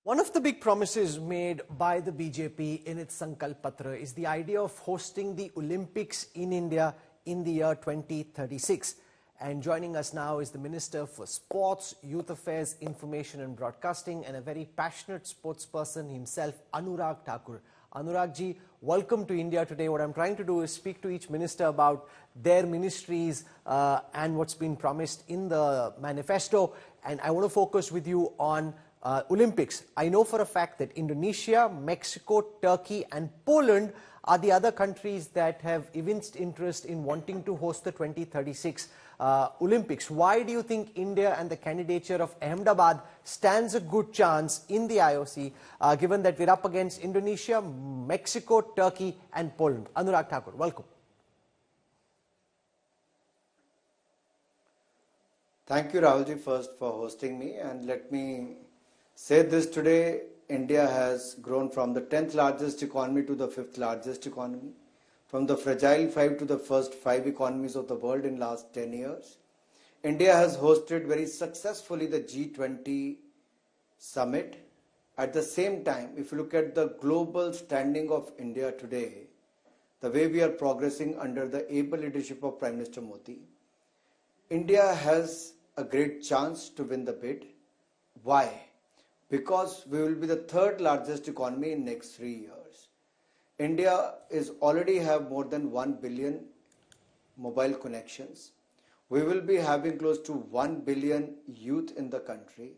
One of the big promises made by the BJP in its Sankalp Patra is the idea of hosting the Olympics in India in the year 2036. And joining us now is the Minister for Sports, Youth Affairs, Information and Broadcasting, and a very passionate sportsperson himself, Anurag Thakur. Anurag ji, welcome to India today. What I'm trying to do is speak to each minister about their ministries and what's been promised in the manifesto. And I want to focus with you on Olympics. I know for a fact that Indonesia, Mexico, Turkey and Poland are the other countries that have evinced interest in wanting to host the 2036 Olympics. Why do you think India and the candidature of Ahmedabad stands a good chance in the IOC, given that we're up against Indonesia, Mexico, Turkey and Poland? Anurag Thakur, welcome. Thank you, Rahulji, first for hosting me, and let me say this today. India has grown from the 10th largest economy to the 5th largest economy, from the fragile 5 to the first 5 economies of the world in last 10 years. India has hosted very successfully the G20 summit. At the same time, if you look at the global standing of India today, the way we are progressing under the able leadership of Prime Minister Modi, India has a great chance to win the bid. Why? Because we will be the 3rd largest economy in next 3 years. India is already have more than 1 billion mobile connections. We will be having close to 1 billion youth in the country.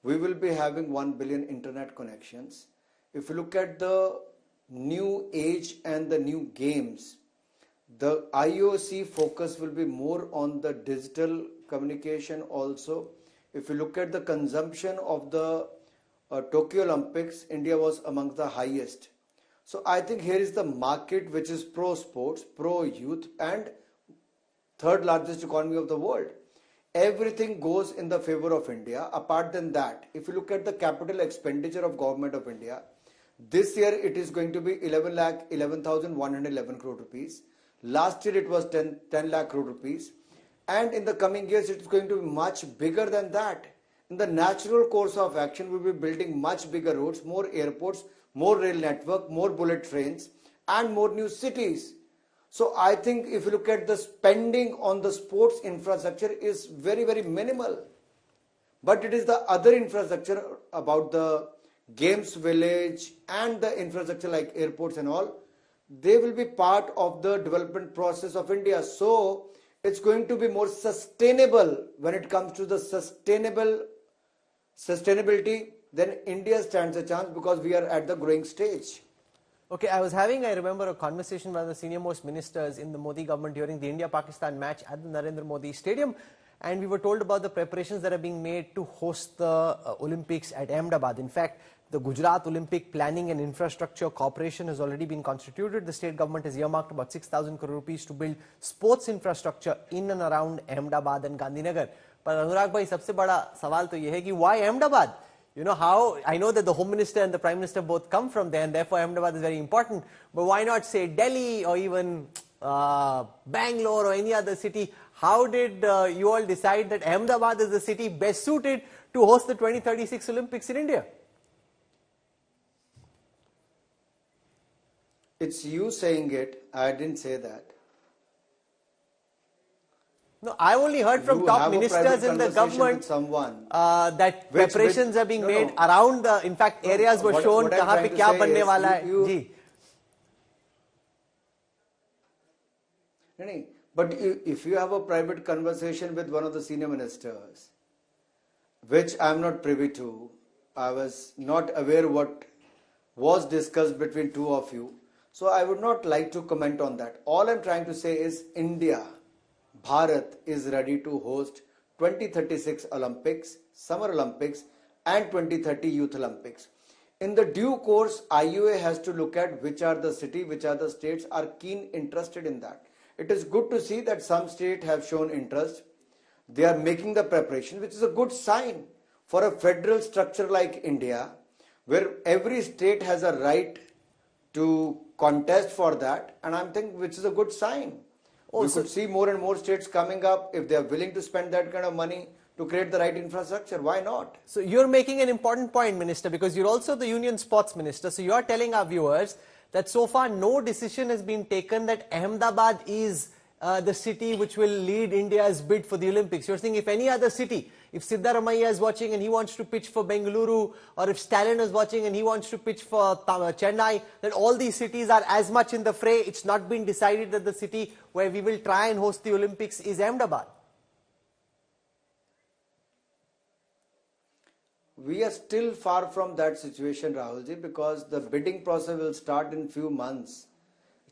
We will be having 1 billion internet connections. If you look at the new age and the new games, the IOC focus will be more on the digital communication also. If you look at the consumption of the Tokyo Olympics, India was among the highest. So I think here is the market which is pro sports, pro youth and 3rd largest economy of the world. Everything goes in the favor of India. Apart than that, if you look at the capital expenditure of Government of India, this year it is going to be 11,111 crore rupees. Last year it was 10 lakh crore rupees. And in the coming years it is going to be much bigger than that. In the natural course of action, we will be building much bigger roads, more airports, more rail network, more bullet trains and more new cities. So I think if you look at the spending on the sports infrastructure is very, very minimal. But it is the other infrastructure about the games village and the infrastructure like airports and all, they will be part of the development process of India. So it's going to be more sustainable when it comes to the sustainability, then India stands a chance because we are at the growing stage. Okay, I remember a conversation with one of the senior most ministers in the Modi government during the India-Pakistan match at the Narendra Modi Stadium, and we were told about the preparations that are being made to host the Olympics at Ahmedabad. In fact, the Gujarat Olympic Planning and Infrastructure Corporation has already been constituted. The state government has earmarked about 6,000 crore rupees to build sports infrastructure in and around Ahmedabad and Gandhinagar. But Anurag bhai, sabse bada sawal to ye hai ki why Ahmedabad? You know how, I know that the Home Minister and the Prime Minister both come from there and therefore Ahmedabad is very important. But why not say Delhi or even Bangalore or any other city? How did you all decide that Ahmedabad is the city best suited to host the 2036 Olympics in India? It's you saying it. I didn't say that. No, I only heard from top ministers in the government that preparations are being made around the, in fact, areas were shown, kahan pe kya banne wala hai. But if you have a private conversation with one of the senior ministers, which I am not privy to, I was not aware what was discussed between two of you, so I would not like to comment on that. All I am trying to say is India, Bharat is ready to host 2036 Olympics, Summer Olympics and 2030 Youth Olympics. In the due course, IOA has to look at which are the city, which are the states are keen interested in that. It is good to see that some states have shown interest. They are making the preparation, which is a good sign for a federal structure like India, where every state has a right to contest for that, and I'm thinking which is a good sign. We could see more and more states coming up if they are willing to spend that kind of money to create the right infrastructure. Why not? So you're making an important point, Minister, because you're also the Union Sports Minister. So you are telling our viewers that so far no decision has been taken that Ahmedabad is the city which will lead India's bid for the Olympics. You're saying if any other city, if Siddaramaiah is watching and he wants to pitch for Bengaluru, or if Stalin is watching and he wants to pitch for Chennai, that all these cities are as much in the fray. It's not been decided that the city where we will try and host the Olympics is Ahmedabad. We are still far from that situation, Rahulji, because the bidding process will start in few months.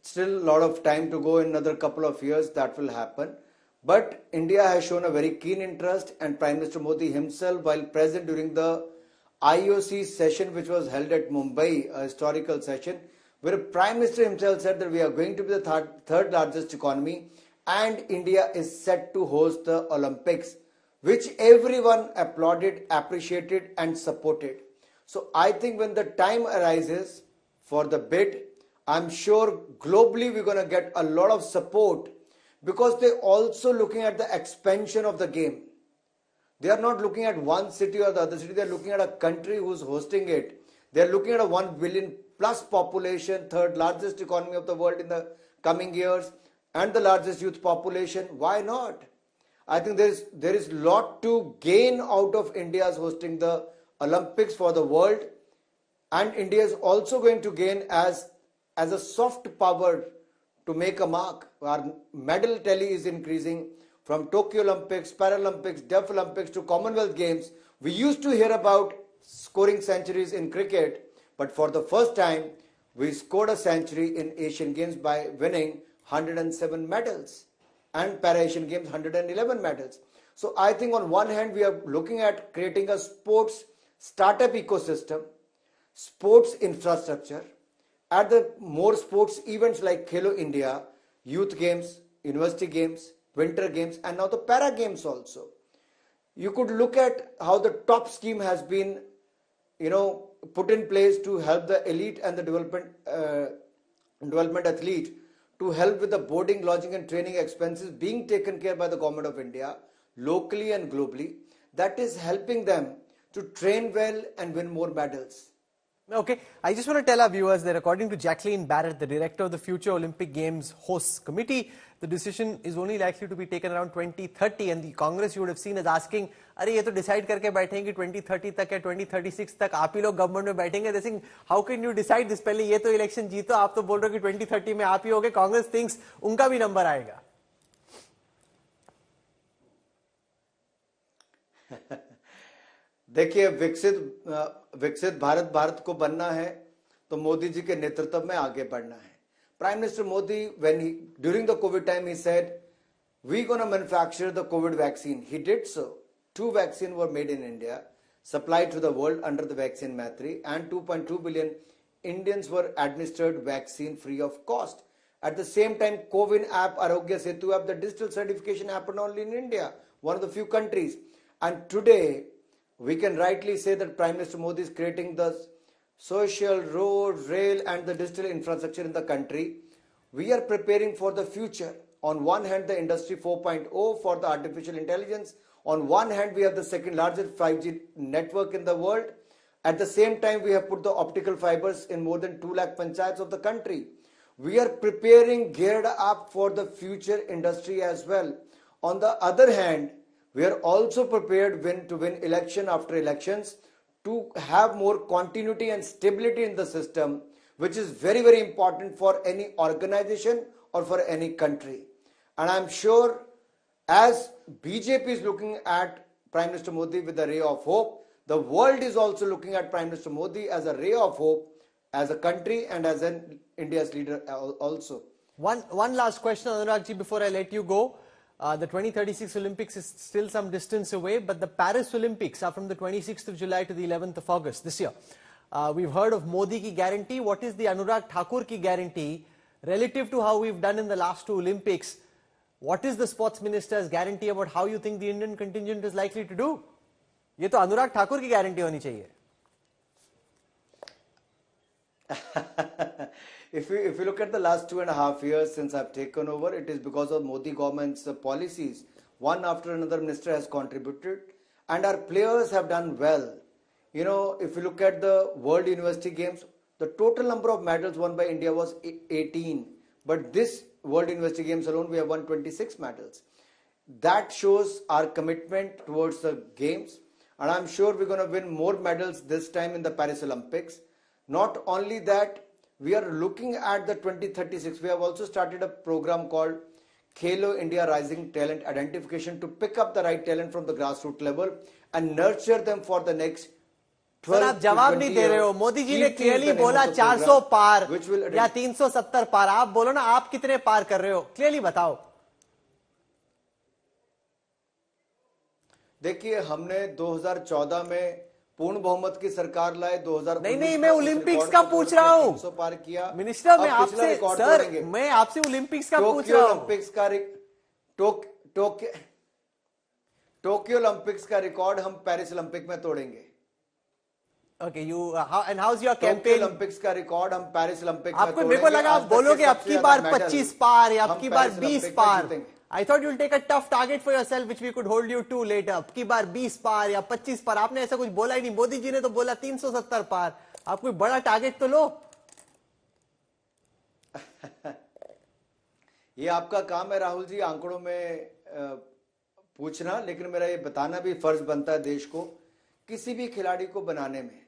Still a lot of time to go, in another couple of years that will happen. But India has shown a very keen interest, and Prime Minister Modi himself, while present during the IOC session which was held at Mumbai, a historical session, where Prime Minister himself said that we are going to be the third largest economy and India is set to host the Olympics, which everyone applauded, appreciated and supported. So I think when the time arises for the bid, I'm sure globally we're going to get a lot of support, because they're also looking at the expansion of the game. They are not looking at one city or the other city. They're looking at a country who's hosting it. They're looking at a 1 billion plus population, third largest economy of the world in the coming years, and the largest youth population. Why not? I think there is lot to gain out of India's hosting the Olympics for the world, and India is also going to gain as a soft power to make a mark. Our medal tally is increasing from Tokyo Olympics, Paralympics, Deaf Olympics to Commonwealth Games. We used to hear about scoring centuries in cricket, but for the first time we scored a century in Asian Games by winning 107 medals, and Para-Asian Games 111 medals. So I think on one hand we are looking at creating a sports startup ecosystem, sports infrastructure, at the more sports events like Khelo India, Youth Games, University Games, Winter Games, and now the Para Games also. You could look at how the top scheme has been, put in place to help the elite and the development athlete, to help with the boarding, lodging and training expenses being taken care by the government of India, locally and globally. That is helping them to train well and win more medals. Okay, I just want to tell our viewers that according to Jacqueline Barrett, the director of the Future Olympic Games Hosts Committee, the decision is only likely to be taken around 2030, and the Congress you would have seen is asking, अरे ये तो decide करके बैठेंगे 2030 तक या 2036 तक, आप ही लोग government में बैठेंगे. They saying, how can you decide this? पहले ये तो election जीतो, आप तो बोल रहे हो कि 2030 में आप ही होगे. Congress thinks उनका भी number आएगा. देखिए, विकसित भारत को बनना है तो मोदी जी के नेतृत्व में आगे बढ़ना है. Prime Minister Modi, during the COVID time, he said, we're going to manufacture the COVID vaccine. He did so. 2 vaccines were made in India, supplied to the world under the vaccine Maitri, and 2.2 billion Indians were administered vaccine free of cost. At the same time, COVID app, Arogya Setu app, the digital certification happened only in India, one of the few countries. And today, we can rightly say that Prime Minister Modi is creating the social, road, rail and the digital infrastructure in the country. We are preparing for the future. On one hand, the Industry 4.0 for the artificial intelligence. On one hand, we have the second largest 5G network in the world. At the same time, we have put the optical fibers in more than 2 lakh panchayats of the country. We are preparing, geared up for the future industry as well. On the other hand, we are also prepared to win election after elections, to have more continuity and stability in the system, which is very, very important for any organization or for any country. And I'm sure as BJP is looking at Prime Minister Modi with a ray of hope, the world is also looking at Prime Minister Modi as a ray of hope, as a country and as an India's leader also. One last question, Anurag ji, before I let you go. The 2036 Olympics is still some distance away, but the Paris Olympics are from the 26th of July to the 11th of August this year. We've heard of ModiK Guarantee. What is the Anurag Thakur ki guarantee relative to how we've done in the last 2 Olympics? What is the sports minister's guarantee about how you think the Indian contingent is likely to do? ये तो अनुराग ठाकुर की guarantee होनी चाहिए. If you look at the last 2.5 years since I've taken over, it is because of Modi government's policies. One after another minister has contributed, and our players have done well. You know, if you look at the World University Games, the total number of medals won by India was 18. But this World University Games alone, we have won 26 medals. That shows our commitment towards the games. And I'm sure we're going to win more medals this time in the Paris Olympics. Not only that, we are looking at the 2036. We have also started a program called Khelo India Rising Talent Identification to pick up the right talent from the grassroots level and nurture them for the next 12 sir आप जवाब नहीं दे रहे हो. मोदी जी ने clearly बोला 400 पार या 370 पार. आप बोलो ना, आप कितने पार कर रहे हो, क्लियरली बताओ. देखिए, हमने 2014 में पूर्ण बहुमत की सरकार लाए. 2000 नहीं, मैं ओलंपिक्स का पूछ रहा हूं. 300 पार किया. मिनिस्टर, मैं आपसे सर, मैं आपसे ओलंपिक्स का पूछ रहा हूं. टोक्यो ओलंपिक्स का रिकॉर्ड हम पेरिस ओलंपिक में तोड़ेंगे. Okay, and how's your campaign? Olympics का रिकॉर्ड हम पेरिस ओलंपिक में आपको, मेरे को लगा आप बोलोगे अब की बार 25 पार या अब की बार 20 पार. I thought you'll take a tough target for yourself which we could hold you to later. अब की बार 20 पार या 25 पार. आपने ऐसा कुछ बोला ही नहीं. मोदी जी ने तो बोला 370 पार. आप कोई बड़ा टारगेट तो लो. ये आपका काम है राहुल जी, आंकड़ों में पूछना, लेकिन मेरा ये बताना भी फर्ज बनता है देश को. किसी भी खिलाड़ी को बनाने में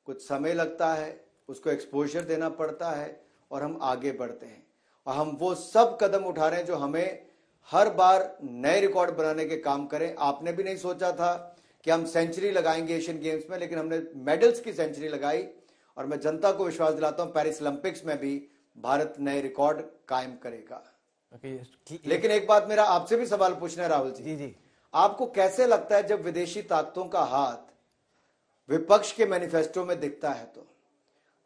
कुछ समय लगता है, उसको एक्सपोजर देना पड़ता है और हम आगे बढ़ते हैं. और हम वो सब कदम उठा रहे हैं जो हमें हर बार नए रिकॉर्ड बनाने के काम करें. आपने भी नहीं सोचा था कि हम सेंचुरी लगाएंगे एशियन गेम्स में, लेकिन हमने मेडल्स की सेंचुरी लगाई. और मैं जनता को विश्वास दिलाता हूं पेरिस ओलंपिक्स में भी भारत नए रिकॉर्ड कायम करेगा. लेकिन एक बात मेरा आपसे भी सवाल पूछना है राहुल जी. जी. आपको कैसे लगता है जब विदेशी ताकतों का हाथ विपक्ष के मैनिफेस्टो में दिखता है, तो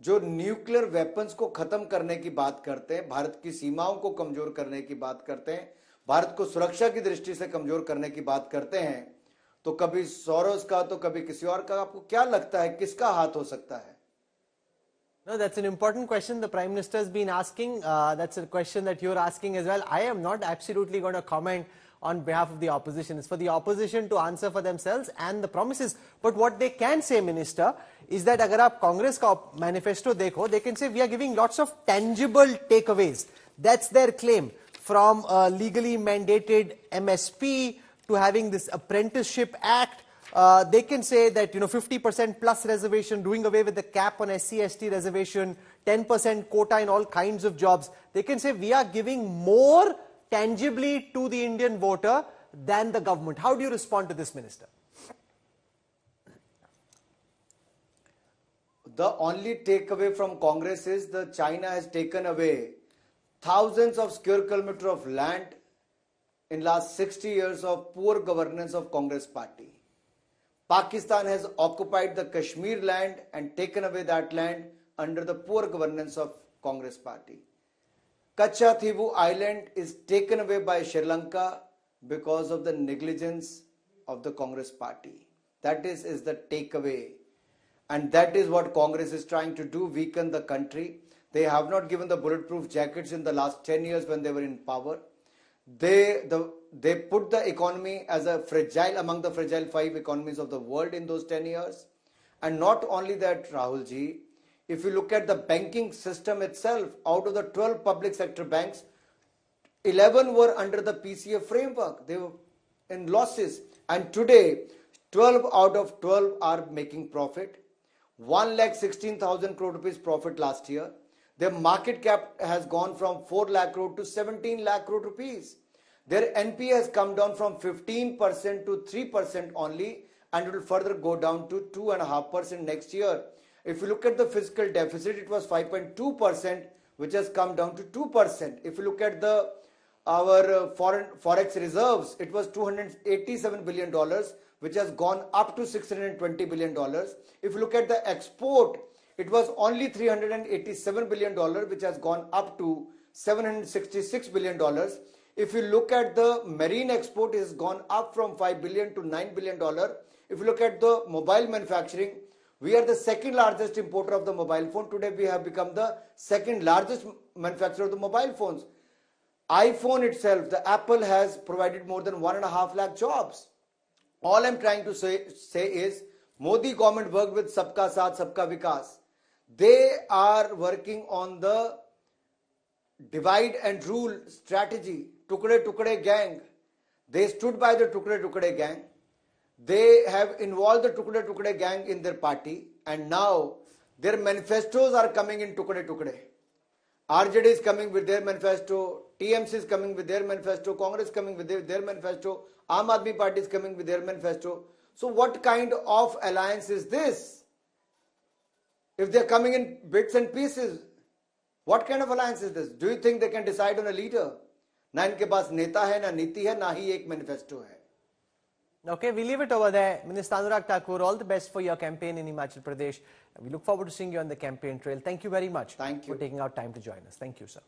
जो न्यूक्लियर वेपन्स को खत्म करने की बात करते हैं, भारत की सीमाओं को कमजोर करने की बात करते हैं, भारत को सुरक्षा की दृष्टि से कमजोर करने की बात करते हैं, तो कभी सोरोस का तो कभी किसी और का, आपको क्या लगता है किसका हाथ हो सकता है? No, that's an important question the Prime Minister has been asking. That's a question that you're asking as well. I am not absolutely going to comment on behalf of the opposition. It's for the opposition to answer for themselves and the promises. But what they can say, Minister, is that agar aap Congress ka manifesto dekho, they can say we are giving lots of tangible takeaways. That's their claim. From legally mandated MSP to having this apprenticeship act. They can say that, 50% plus reservation, doing away with the cap on SC/ST reservation, 10% quota in all kinds of jobs. They can say we are giving more tangibly to the Indian voter than the government. How do you respond to this, Minister? The only takeaway from Congress is that China has taken away thousands of square kilometers of land in last 60 years of poor governance of Congress party. Pakistan has occupied the Kashmir land and taken away that land under the poor governance of Congress party. Kachativu Island is taken away by Sri Lanka because of the negligence of the Congress party. That is the takeaway. And that is what Congress is trying to do, weaken the country. They have not given the bulletproof jackets in the last 10 years when they were in power. They put the economy as a fragile, among the fragile 5 economies of the world in those 10 years. And not only that, Rahul ji, if you look at the banking system itself, out of the 12 public sector banks, 11 were under the PCA framework. They were in losses. And today, 12 out of 12 are making profit. 1,16,000 crore rupees profit last year. Their market cap has gone from 4 lakh crore to 17 lakh crore rupees. Their NPA has come down from 15% to 3% only, and it will further go down to 2.5% next year. If you look at the fiscal deficit, it was 5.2%, which has come down to 2%. If you look at our forex reserves, it was $287 billion, which has gone up to $620 billion. If you look at the export, it was only $387 billion, which has gone up to $766 billion. If you look at the marine export, it has gone up from $5 billion to $9 billion. If you look at the mobile manufacturing, we are the second largest importer of the mobile phone. Today we have become the second largest manufacturer of the mobile phones. iPhone itself, the Apple has provided more than 1.5 lakh jobs. All I'm trying to say is, Modi government worked with Sabka Saath, Sabka Vikas. They are working on the divide and rule strategy, Tukde Tukde gang. They stood by the Tukde Tukde gang. They have involved the Tukde Tukde gang in their party, and now their manifestos are coming in Tukde Tukde. RJD is coming with their manifesto, TMC is coming with their manifesto, Congress coming with their manifesto, Aam Aadmi Party is coming with their manifesto. So what kind of alliance is this? If they are coming in bits and pieces, what kind of alliance is this? Do you think they can decide on a leader? Na inke paas neta hai, na niti hai, na hi ek manifesto hai. Okay, we leave it over there. Minister Anurag Thakur, all the best for your campaign in Himachal Pradesh. We look forward to seeing you on the campaign trail. Thank you very much Thank you for taking out time to join us. Thank you, sir.